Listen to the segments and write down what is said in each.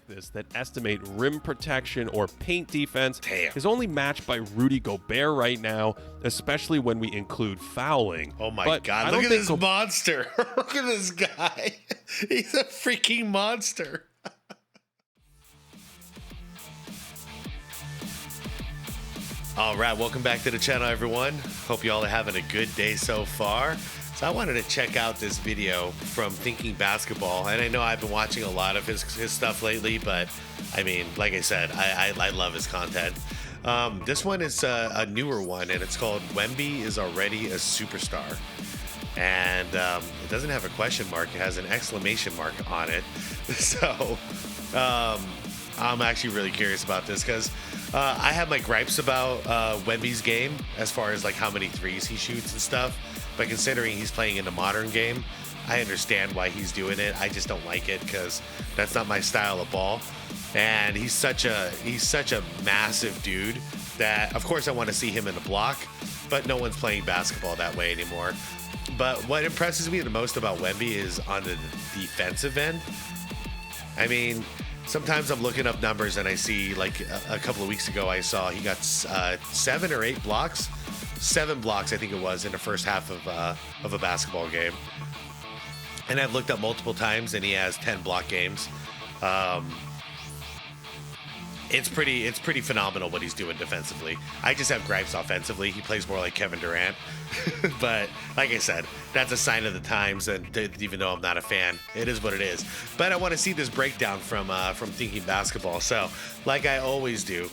like this that estimate rim protection or paint defense Damn. is only matched by Rudy Gobert right now, especially when we include fouling. Oh my But God! I Look don't at think this monster! Look at this guy. He's a freaking monster. All right, welcome back to the channel, everyone. Hope you all are having a good day so far. So I wanted to check out this video from Thinking Basketball, and I know I've been watching a lot of his stuff lately, but I mean, like I said, I love his content. This one is a newer one, and it's called Wemby is Already a Superstar. And it doesn't have a question mark, it has an exclamation mark on it. So I'm actually really curious about this because I have my gripes about Wemby's game as far as like how many threes he shoots and stuff. But considering he's playing in the modern game, I understand why he's doing it. I just don't like it because that's not my style of ball. And he's such a massive dude that, of course, I want to see him in the block, but no one's playing basketball that way anymore. But what impresses me the most about Wemby is on the defensive end. I mean, sometimes I'm looking up numbers and I see, like a couple of weeks ago, I saw he got 7 or 8 blocks. 7 blocks, I think it was, in the first half of a basketball game. And I've looked up multiple times, and he has 10 block games. It's pretty phenomenal what he's doing defensively. I just have gripes offensively. He plays more like Kevin Durant. But like I said, that's a sign of the times, and even though I'm not a fan, it is what it is. But I want to see this breakdown from Thinking Basketball. So, like I always do,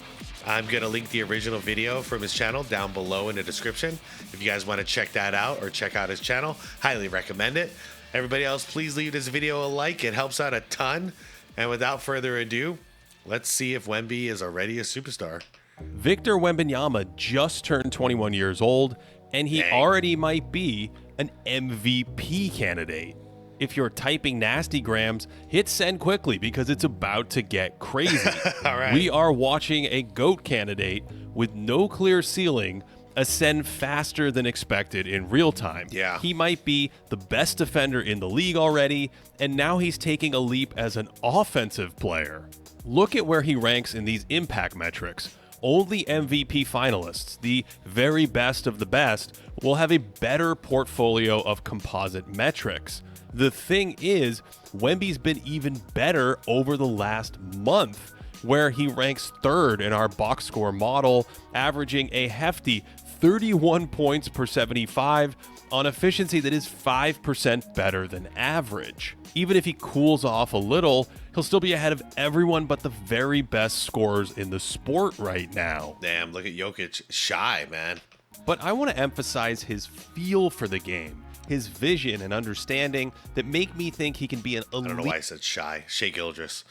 I'm going to link the original video from his channel down below in the description. If you guys want to check that out or check out his channel, highly recommend it. Everybody else, please leave this video a like. It helps out a ton. And without further ado, let's see if Wemby is already a superstar. Victor Wembanyama just turned 21 years old, and he already might be an MVP candidate. If you're typing nasty grams, hit send quickly because it's about to get crazy. All right. We are watching a GOAT candidate with no clear ceiling ascend faster than expected in real time. Yeah. He might be the best defender in the league already, and now he's taking a leap as an offensive player. Look at where he ranks in these impact metrics. Only MVP finalists, the very best of the best, will have a better portfolio of composite metrics. The thing is, Wemby's been even better over the last month, where he ranks 3rd in our box score model, averaging a hefty 31 points per 75 on efficiency that is 5% better than average. Even if he cools off a little, he'll still be ahead of everyone but the very best scorers in the sport right now. Damn, look at Jokic. Shy, man. But I want to emphasize his feel for the game, his vision and understanding that make me think he can be an elite. I don't know why I said shy. Shea Gildress.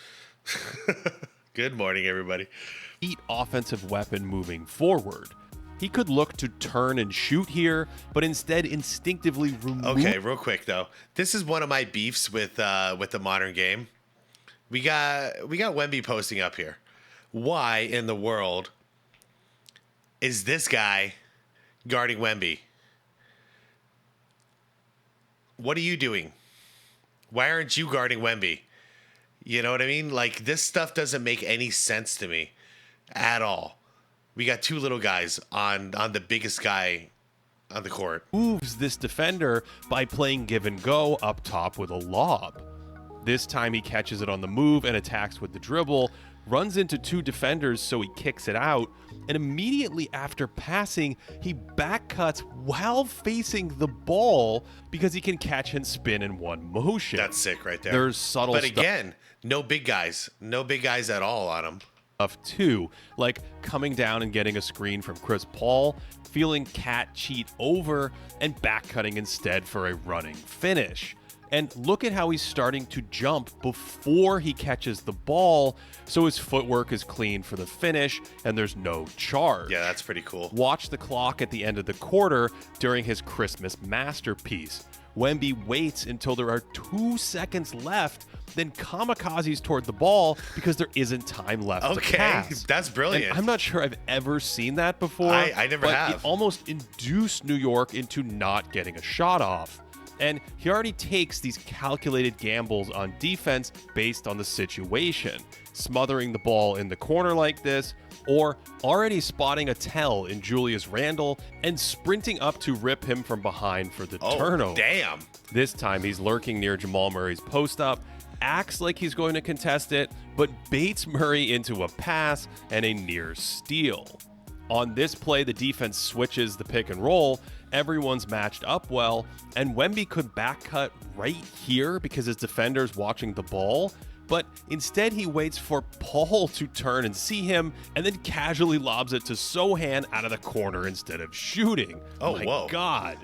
Good morning, everybody. Offensive weapon moving forward. He could look to turn and shoot here, but instead instinctively remove. Okay, real quick though. This is one of my beefs with the modern game. We got Wemby posting up here. Why in the world is this guy guarding Wemby? What are you doing? Why aren't you guarding Wemby? You know what I mean? Like, this stuff doesn't make any sense to me at all. We got 2 little guys on the biggest guy on the court. Moves this defender by playing give and go up top with a lob. This time he catches it on the move and attacks with the dribble, runs into 2 defenders so he kicks it out, and immediately after passing, he back cuts while facing the ball because he can catch and spin in one motion. That's sick right there. There's subtle But again, no big guys. No big guys at all on him. Stuff too, like coming down and getting a screen from Chris Paul, feeling Cat cheat over, and back cutting instead for a running finish. And look at how he's starting to jump before he catches the ball, so his footwork is clean for the finish and there's no charge. Yeah, that's pretty cool. Watch the clock at the end of the quarter during his Christmas masterpiece. Wemby waits until there are 2 seconds left, then kamikazes toward the ball because there isn't time left to pass. That's brilliant. And I'm not sure I've ever seen that before. I never but have. It almost induced New York into not getting a shot off. And he already takes these calculated gambles on defense based on the situation, smothering the ball in the corner like this, or already spotting a tell in Julius Randle and sprinting up to rip him from behind for the turnover. Damn. This time he's lurking near Jamal Murray's post-up, acts like he's going to contest it, but baits Murray into a pass and a near steal. On this play, the defense switches the pick and roll, everyone's matched up well, and Wemby could back cut right here because his defender's watching the ball, but instead he waits for Paul to turn and see him, and then casually lobs it to Sohan out of the corner instead of shooting. Oh, my whoa. God.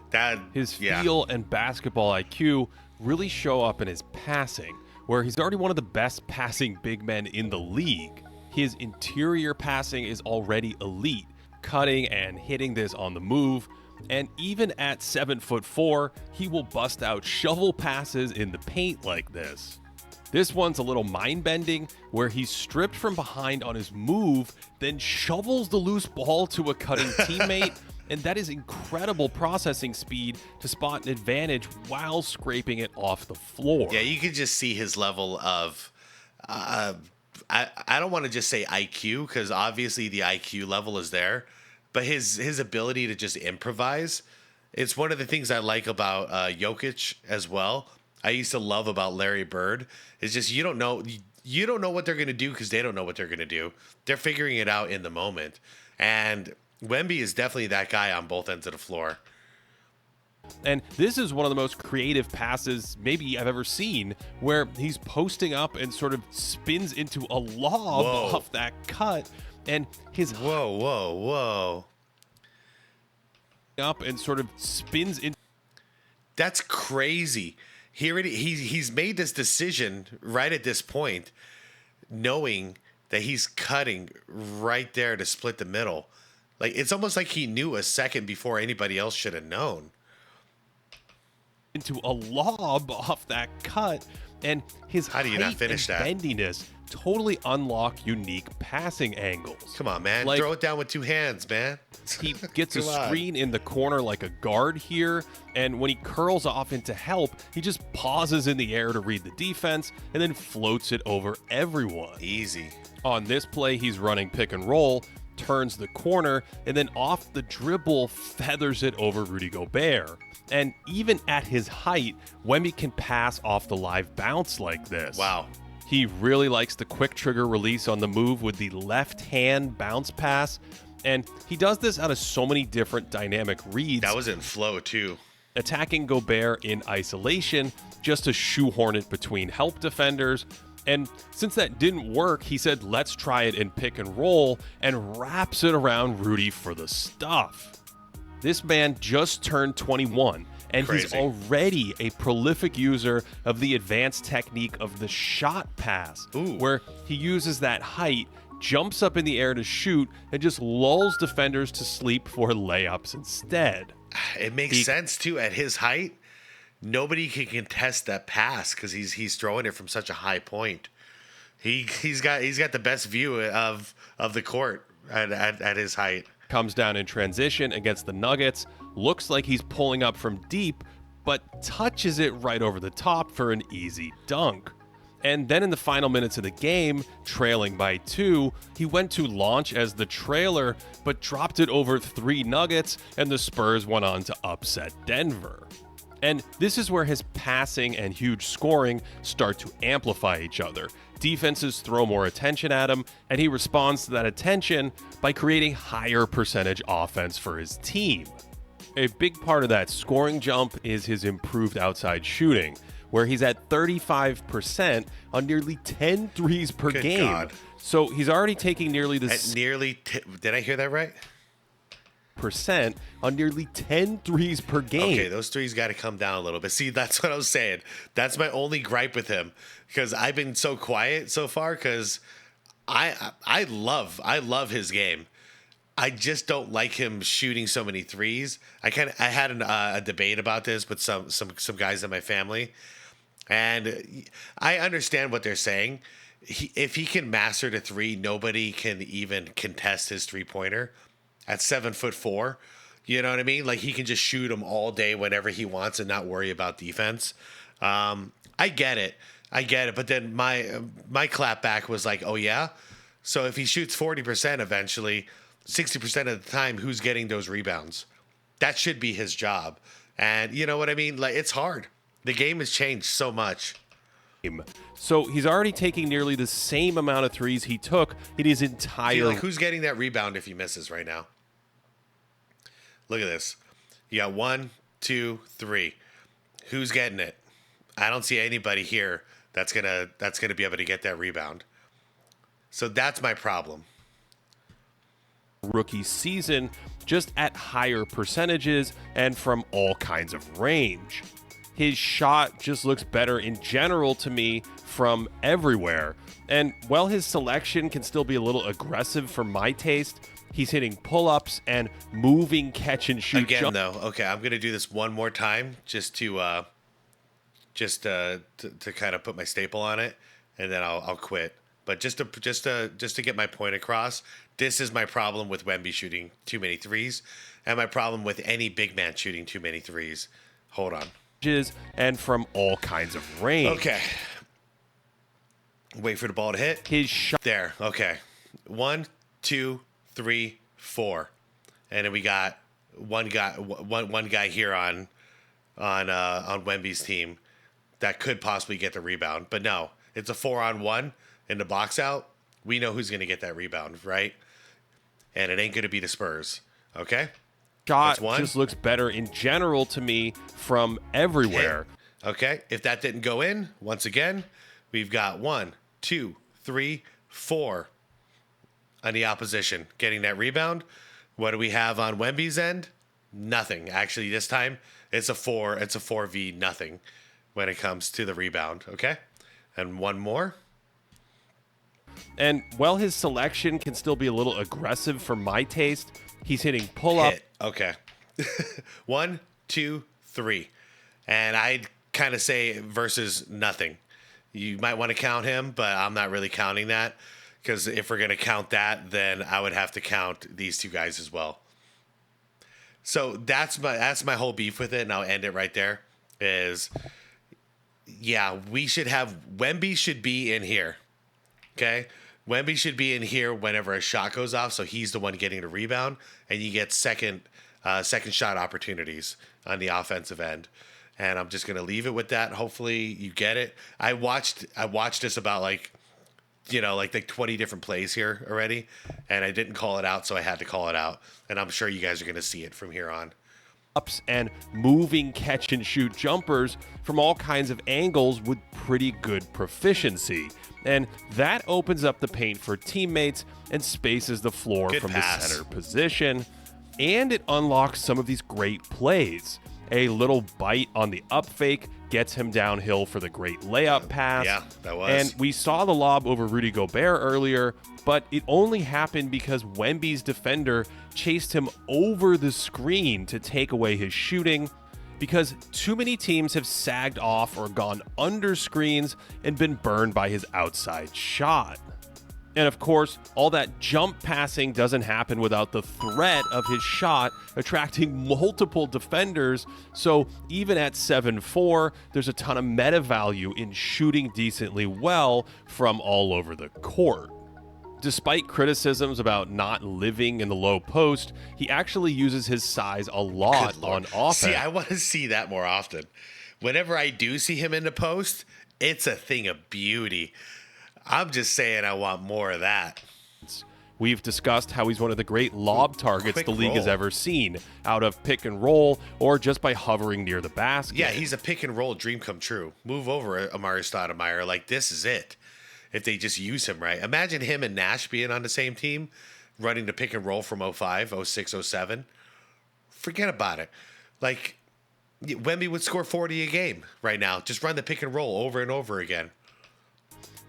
His yeah. feel and basketball IQ really show up in his passing, where he's already one of the best passing big men in the league. His interior passing is already elite, cutting and hitting this on the move, and even at 7'4", he will bust out shovel passes in the paint like this. This one's a little mind-bending, where he's stripped from behind on his move, then shovels the loose ball to a cutting teammate, and that is incredible processing speed to spot an advantage while scraping it off the floor. Yeah, you could just see his level of, I don't want to just say IQ, because obviously the IQ level is there, but his ability to just improvise, it's one of the things I like about Jokic as well. I used to love about Larry Bird. It's just you don't know what they're going to do because they don't know what they're going to do. They're figuring it out in the moment. And Wemby is definitely that guy on both ends of the floor. And this is one of the most creative passes maybe I've ever seen, where he's posting up and sort of spins into a lob off that cut. And his whoa. Up and sort of spins in. That's crazy. He's made this decision right at this point, knowing that he's cutting right there to split the middle. Like, it's almost like he knew a second before anybody else should have known. Into a lob off that cut, and his How do you not finish that? Bendiness totally unlock unique passing angles. Come on, man. Like, throw it down with two hands, man. He gets a screen in the corner like a guard here, and when he curls off into help, he just pauses in the air to read the defense and then floats it over everyone. Easy. On this play, he's running pick and roll, turns the corner, and then off the dribble feathers it over Rudy Gobert. And even at his height, Wemby can pass off the live bounce like this. Wow. He really likes the quick trigger release on the move with the left hand bounce pass, and he does this out of so many different dynamic reads. That was in flow too. Attacking Gobert in isolation just to shoehorn it between help defenders. And since that didn't work, he said, let's try it in pick and roll, and wraps it around Rudy for the stuff. This man just turned 21, and Crazy. He's already a prolific user of the advanced technique of the shot pass, where he uses that height, jumps up in the air to shoot, and just lulls defenders to sleep for layups instead. It makes sense, too. At his height, nobody can contest that pass because he's throwing it from such a high point. He's got the best view of the court at his height. Comes down in transition against the Nuggets, looks like he's pulling up from deep, but touches it right over the top for an easy dunk. And then in the final minutes of the game, trailing by 2, he went to launch as the trailer, but dropped it over 3 Nuggets, and the Spurs went on to upset Denver. And this is where his passing and huge scoring start to amplify each other. Defenses throw more attention at him, and he responds to that attention by creating higher percentage offense for his team. A big part of that scoring jump is his improved outside shooting, where he's at 35% on nearly 10 threes per game. God. So he's already taking nearly the did I hear that right? percent on nearly 10 threes per game. Okay, those threes got to come down a little bit. See, that's what I was saying. That's my only gripe with him, because I've been so quiet so far because I love his game. I just don't like him shooting so many threes. I had a debate about this with some guys in my family, and I understand what they're saying. If he can master the three, nobody can even contest his 3-pointer. At 7'4", You know what I mean? Like he can just shoot them all day whenever he wants and not worry about defense. I get it. But then my clap back was like, oh yeah. So if he shoots 40% eventually, 60% of the time, who's getting those rebounds? That should be his job. And you know what I mean? Like it's hard. The game has changed so much. So he's already taking nearly the same amount of threes he took in his entire. Like who's getting that rebound if he misses right now? Look at this. You got 1, 2, 3. Who's getting it? I don't see anybody here that's gonna be able to get that rebound. So that's my problem. Rookie season, just at higher percentages and from all kinds of range. His shot just looks better in general to me from everywhere. And while his selection can still be a little aggressive for my taste, he's hitting pull-ups and moving catch and shoot. Again, though, okay, I'm gonna do this one more time just to kind of put my staple on it, and then I'll quit. But just to get my point across, this is my problem with Wemby shooting too many threes, and my problem with any big man shooting too many threes. Hold on. And from all kinds of range. Okay. Wait for the ball to hit. His shot. There. Okay. 1, 2, 3, 4, and then we got one guy here on Wemby's team that could possibly get the rebound, but no, it's a 4-on-1 in the box out. We know who's going to get that rebound, right? And it ain't going to be the Spurs. Okay. Shot just looks better in general to me from everywhere. Okay. If that didn't go in, once again, we've got 1, 2, 3, 4 on the opposition getting that rebound. What do we have on Wemby's end? Nothing. Actually, this time it's a 4v nothing when it comes to the rebound. Okay. And one more. And while his selection can still be a little aggressive for my taste, he's hitting pull-up. Okay. 1, 2, 3. And I'd kind of say versus nothing. You might want to count him, but I'm not really counting that, because if we're going to count that, then I would have to count these two guys as well. So that's my whole beef with it, and I'll end it right there. Is, yeah, Wemby should be in here. Okay? Wemby should be in here whenever a shot goes off, so he's the one getting the rebound, and you get second shot opportunities on the offensive end. And I'm just gonna leave it with that. Hopefully you get it. I watched this about like 20 different plays here already, and I didn't call it out, so I had to call it out. And I'm sure you guys are gonna see it from here on. Ups and moving catch and shoot jumpers from all kinds of angles with pretty good proficiency. And that opens up the paint for teammates and spaces the floor Good from pass. the center position. And it unlocks some of these great plays. A little bite on the up fake gets him downhill for the great layup pass. Yeah, that was. And we saw the lob over Rudy Gobert earlier, but it only happened because Wemby's defender chased him over the screen to take away his shooting, because too many teams have sagged off or gone under screens and been burned by his outside shot. And of course, all that jump passing doesn't happen without the threat of his shot attracting multiple defenders. So even at 7-4, there's a ton of meta value in shooting decently well from all over the court. Despite criticisms about not living in the low post, he actually uses his size a lot on offense. See, I want to see that more often. Whenever I do see him in the post, it's a thing of beauty. I'm just saying I want more of that. We've discussed how he's one of the great lob targets Quick the league roll. has ever seen, out of pick and roll or just by hovering near the basket. Yeah, he's a pick and roll dream come true. Move over, Amari Stoudemire. Like, this is it. If they just use him right. Imagine him and Nash being on the same team, running the pick and roll from 05, 06, 07. Forget about it. Like, Wemby would score 40 a game right now. Just run the pick and roll over and over again.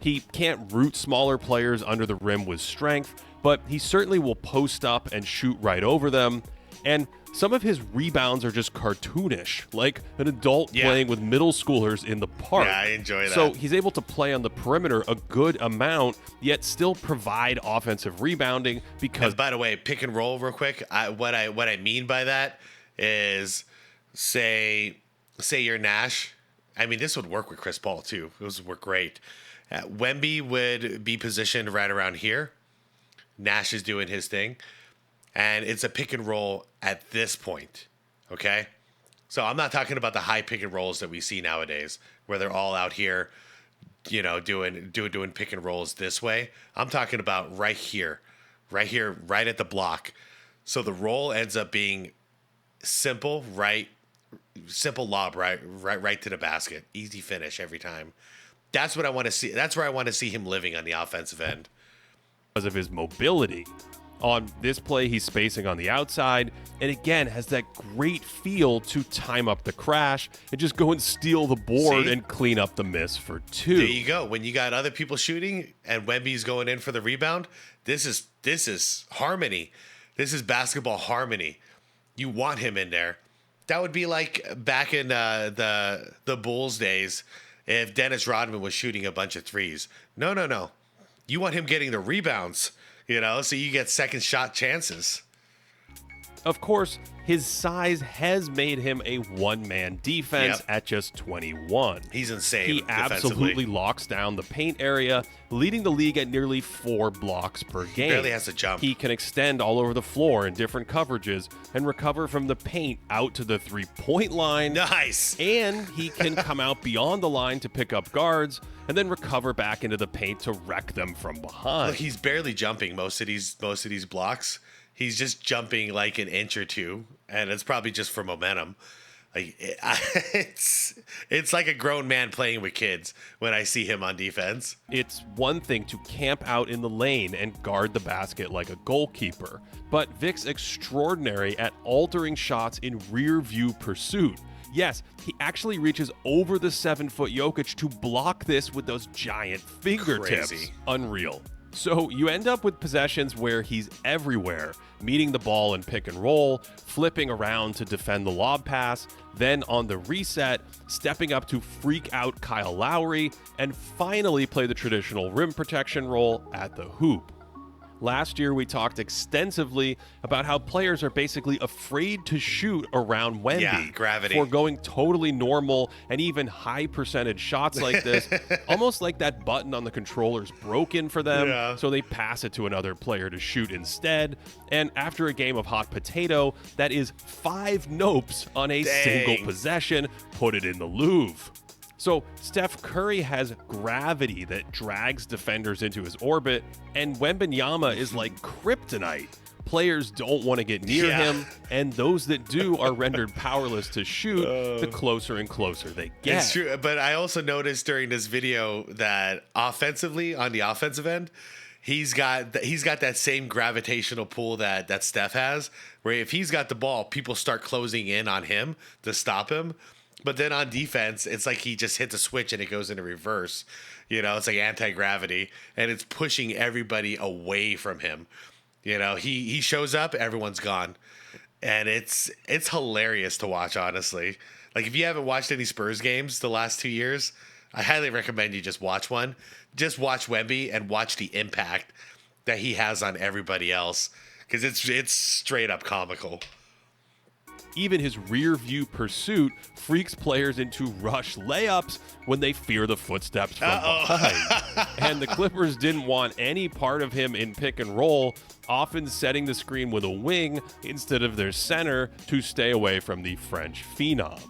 He can't root smaller players under the rim with strength, but he certainly will post up and shoot right over them. And some of his rebounds are just cartoonish, like an adult Yeah. playing with middle schoolers in the park. Yeah, I enjoy that. So he's able to play on the perimeter a good amount, yet still provide offensive rebounding because... And by the way, pick and roll real quick. What I mean by that is, say you're Nash. I mean, this would work with Chris Paul too. This would work great. Wemby would be positioned right around here. Nash is doing his thing. And it's a pick and roll at this point, okay? So I'm not talking about the high pick and rolls that we see nowadays, where they're all out here, doing pick and rolls this way. I'm talking about right here, right at the block. So the roll ends up being simple lob, right to the basket, easy finish every time. That's what I want to see. That's where I want to see him living on the offensive end because of his mobility. On this play, he's spacing on the outside, and again, has that great feel to time up the crash and just go and steal the board and clean up the miss for two. There you go. When you got other people shooting and Wemby's going in for the rebound, this is harmony. This is basketball harmony. You want him in there. That would be like back in the Bulls days if Dennis Rodman was shooting a bunch of threes. No. You want him getting the rebounds. So you get second shot chances. Of course, his size has made him a one-man defense at just 21. He's insane. He absolutely locks down the paint area, leading the league at nearly 4 blocks per game. He barely has to jump. He can extend all over the floor in different coverages and recover from the paint out to the three-point line. Nice. And he can come out beyond the line to pick up guards and then recover back into the paint to wreck them from behind. Look, he's barely jumping most of these blocks. He's just jumping like an inch or two, and it's probably just for momentum. Like it's like a grown man playing with kids when I see him on defense. It's one thing to camp out in the lane and guard the basket like a goalkeeper, but Vic's extraordinary at altering shots in rear view pursuit. Yes, he actually reaches over the 7-foot Jokic to block this with those giant fingertips. Crazy. Unreal. So you end up with possessions where he's everywhere, meeting the ball in pick and roll, flipping around to defend the lob pass, then on the reset, stepping up to freak out Kyle Lowry, and finally play the traditional rim protection role at the hoop. Last year, we talked extensively about how players are basically afraid to shoot around Wemby. Yeah, gravity. For going totally normal and even high percentage shots like this, almost like that button on the controller's broken for them, so they pass it to another player to shoot instead. And after a game of hot potato, that is 5 nopes on a single possession, put it in the Louvre. So Steph Curry has gravity that drags defenders into his orbit, and Wembanyama is like kryptonite. Players don't want to get near him, and those that do are rendered powerless to shoot the closer and closer they get. It's true, but I also noticed during this video that offensively, on the offensive end, he's got that same gravitational pull that Steph has, where if he's got the ball, people start closing in on him to stop him. But then on defense, it's like he just hits a switch and it goes into reverse. It's like anti-gravity, and it's pushing everybody away from him. He shows up, everyone's gone. And it's hilarious to watch, honestly. Like, if you haven't watched any Spurs games the last 2 years, I highly recommend you just watch one. Just watch Wemby and watch the impact that he has on everybody else, because it's straight up comical. Even his rear view pursuit freaks players into rush layups when they fear the footsteps from behind. And the Clippers didn't want any part of him in pick and roll, often setting the screen with a wing instead of their center to stay away from the French phenom.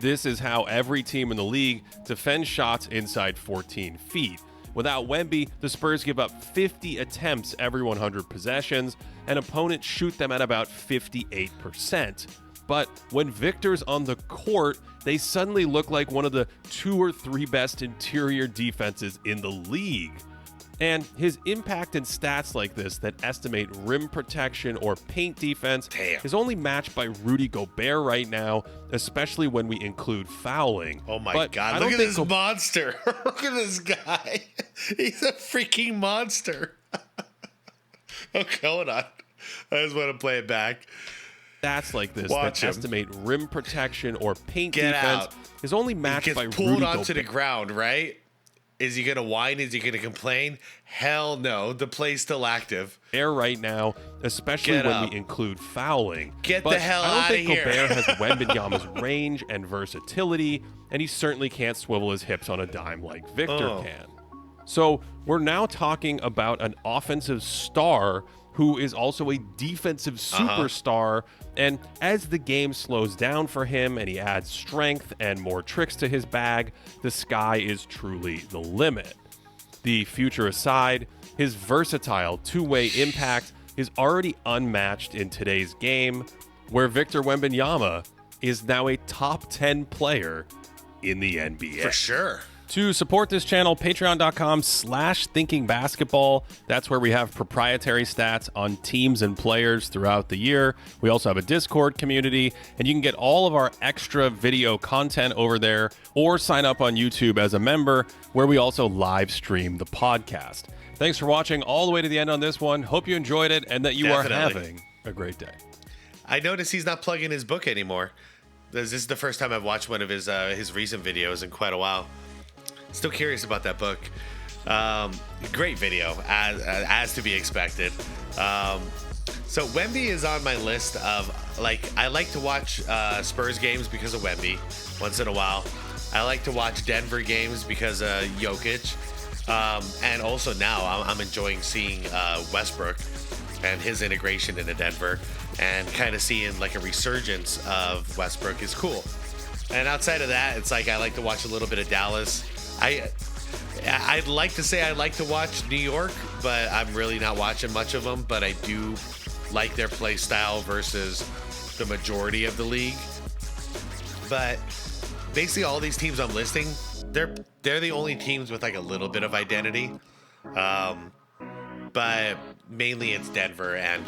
This is how every team in the league defends shots inside 14 feet. Without Wemby, the Spurs give up 50 attempts every 100 possessions, and opponents shoot them at about 58%. But when Victor's on the court, they suddenly look like one of the 2 or 3 best interior defenses in the league. And his impact and stats like this that estimate rim protection or paint defense is only matched by Rudy Gobert right now, especially when we include fouling. Oh my God, look at this monster. Look at this guy. He's a freaking monster. Okay, hold on. I just want to play it back. stats like this Watch that him. estimate rim protection or paint Get defense out. is only He matched gets by pulled Rudy onto the Gobert. ground, right? Is he going to whine? Is he going to complain? Hell no. The play's still active. Right now, especially Get when up. we include fouling. Get But the hell I don't outta think here. Gobert has Wembanyama's range and versatility, and he certainly can't swivel his hips on a dime like Victor Oh. can. So we're now talking about an offensive star who is also a defensive superstar. And as the game slows down for him and he adds strength and more tricks to his bag, the sky is truly the limit. The future aside, his versatile two-way impact is already unmatched in today's game, where Victor Wembanyama is now a top 10 player in the NBA. For sure. To support this channel, patreon.com/thinkingbasketball. That's where we have proprietary stats on teams and players throughout the year. We also have a Discord community, and you can get all of our extra video content over there, or sign up on YouTube as a member, where we also live stream the podcast. Thanks for watching all the way to the end on this one. Hope you enjoyed it and that you are Definitely. having a great day. I noticed he's not plugging his book anymore. This is the first time I've watched one of his recent videos in quite a while. Still curious about that book. Great video, as to be expected. So Wemby is on my list of, I like to watch Spurs games because of Wemby once in a while. I like to watch Denver games because of Jokic. And also now I'm enjoying seeing Westbrook and his integration into Denver, and kind of seeing a resurgence of Westbrook is cool. And outside of that, it's I like to watch a little bit of Dallas. I'd like to say I like to watch New York, but I'm really not watching much of them. But I do like their play style versus the majority of the league. But basically, all these teams I'm listing, they're the only teams with a little bit of identity. But mainly it's Denver and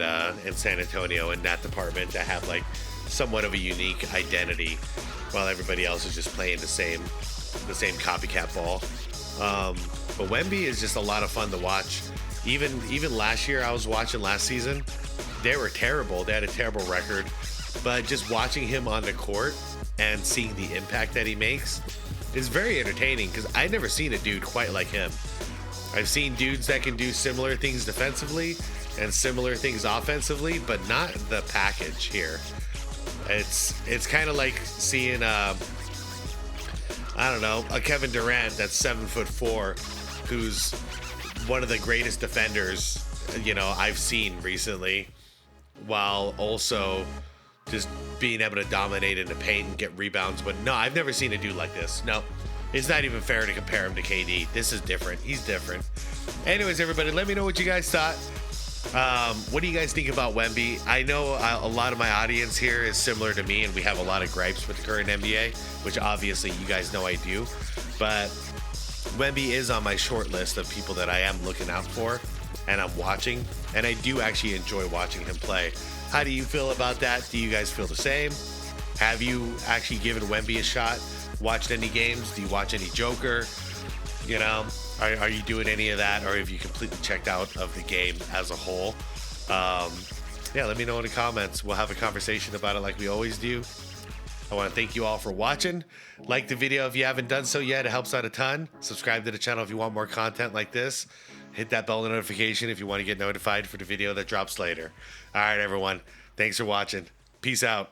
San Antonio in that department that have somewhat of a unique identity, while everybody else is just playing the same copycat ball. But Wemby is just a lot of fun to watch. Even last year, I was watching last season. They were terrible. They had a terrible record. But just watching him on the court and seeing the impact that he makes is very entertaining, because I've never seen a dude quite like him. I've seen dudes that can do similar things defensively and similar things offensively, but not the package here. It's kind of like seeing a Kevin Durant that's 7'4", who's one of the greatest defenders I've seen recently, while also just being able to dominate in the paint and get rebounds. But no, I've never seen a dude like this. No, it's not even fair to compare him to KD. This is different. He's different. Anyways, everybody, let me know what you guys thought. What do you guys think about Wemby? I know a lot of my audience here is similar to me, and we have a lot of gripes with the current NBA, which obviously you guys know I do. But Wemby is on my short list of people that I am looking out for and I'm watching, and I do actually enjoy watching him play. How do you feel about that? Do you guys feel the same? Have you actually given Wemby a shot? Watched any games? Do you watch any Joker? Are you doing any of that, or have you completely checked out of the game as a whole? Let me know in the comments. We'll have a conversation about it like we always do. I want to thank you all for watching. Like the video if you haven't done so yet. It helps out a ton. Subscribe to the channel if you want more content like this. Hit that bell notification if you want to get notified for the video that drops later. All right, everyone. Thanks for watching. Peace out.